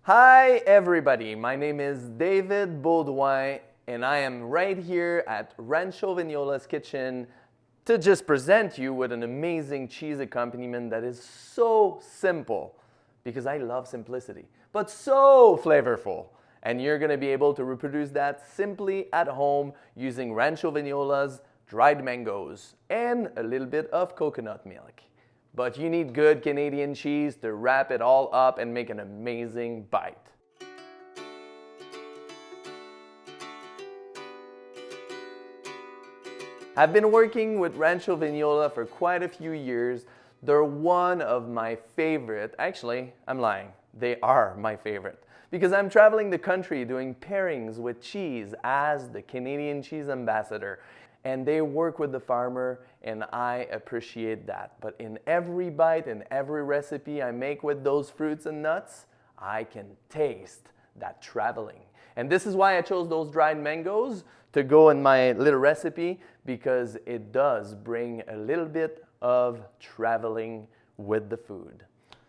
Hi everybody, my name is David Beaudoin and I am right here at Rancho Vignola's kitchen to just present you with an amazing cheese accompaniment that is so simple because I love simplicity, but so flavorful. And you're going to be able to reproduce that simply at home using Rancho Vignola's dried mangoes and a little bit of coconut milk. But you need good Canadian cheese to wrap it all up and make an amazing bite. I've been working with Rancho Vignola for quite a few years. They're one of my favorite, actually, I'm lying, they are my favorite. Because I'm traveling the country doing pairings with cheese as the Canadian cheese ambassador. And they work with the farmer and I appreciate that. But in every bite and every recipe I make with those fruits and nuts, I can taste that traveling. And this is why I chose those dried mangoes to go in my little recipe, because it does bring a little bit of traveling with the food.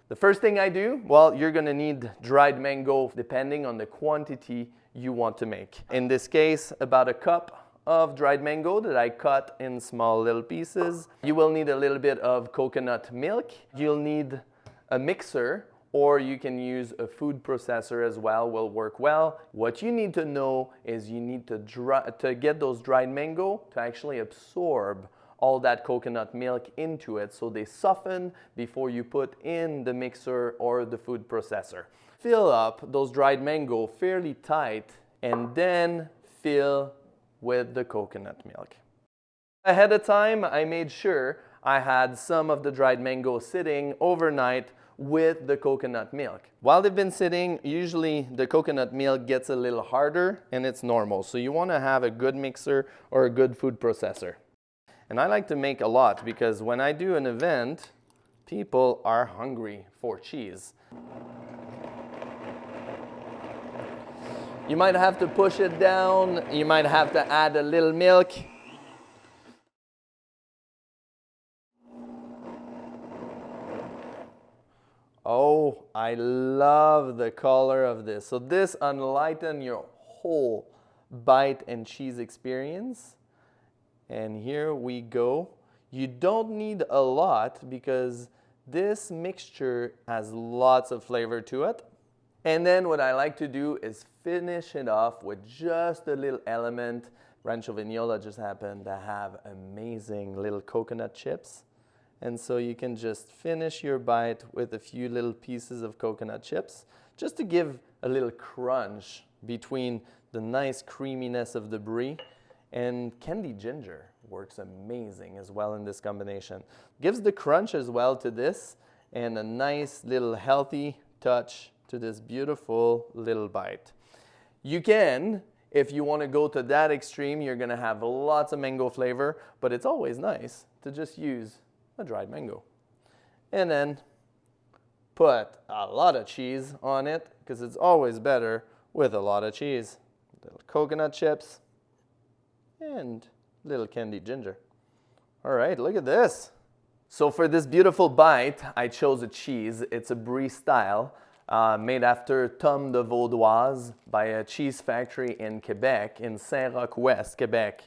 The first thing I do, well, you're gonna need dried mango depending on the quantity you want to make. In this case, about a cup of dried mango that I cut in small little pieces. You will need a little bit of coconut milk. You'll need a mixer, or you can use a food processor as well, will work well. What you need to know is you need to get those dried mango to actually absorb all that coconut milk into it so they soften before you put in the mixer or the food processor. Fill up those dried mango fairly tight and then fill with the coconut milk. Ahead of time, I made sure I had some of the dried mango sitting overnight with the coconut milk. While they've been sitting, usually the coconut milk gets a little harder and it's normal. So you want to have a good mixer or a good food processor. And I like to make a lot because when I do an event, people are hungry for cheese. You might have to push it down, you might have to add a little milk. Oh, I love the color of this. So this enlightens your whole bite and cheese experience. And here we go. You don't need a lot because this mixture has lots of flavor to it. And then what I like to do is finish it off with just a little element. Rancho Vignola just happened to have amazing little coconut chips. And so you can just finish your bite with a few little pieces of coconut chips, just to give a little crunch between the nice creaminess of the brie. And candied ginger works amazing as well in this combination. Gives the crunch as well to this and a nice little healthy touch to this beautiful little bite. You can, if you want to go to that extreme, you're going to have lots of mango flavor, but it's always nice to just use a dried mango. And then put a lot of cheese on it, because it's always better with a lot of cheese. Little coconut chips and little candied ginger. All right, look at this. So for this beautiful bite, I chose a cheese. It's a brie style. Made after Tom de Vaudoise by a cheese factory in Quebec, in Saint-Roch-Ouest, Quebec,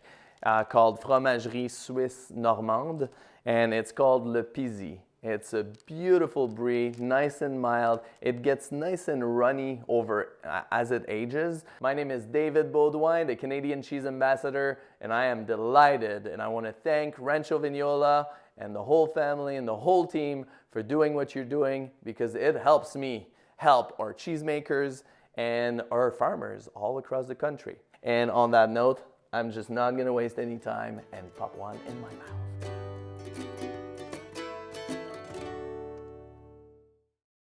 called Fromagerie Suisse Normande, and it's called Le Pizy. It's a beautiful brie, nice and mild. It gets nice and runny over as it ages. My name is David Beaudoin, the Canadian cheese ambassador, and I am delighted, and I want to thank Rancho Vignola and the whole family and the whole team for doing what you're doing, because it helps me help our cheesemakers and our farmers all across the country. And on that note, I'm just not gonna waste any time and pop one in my mouth.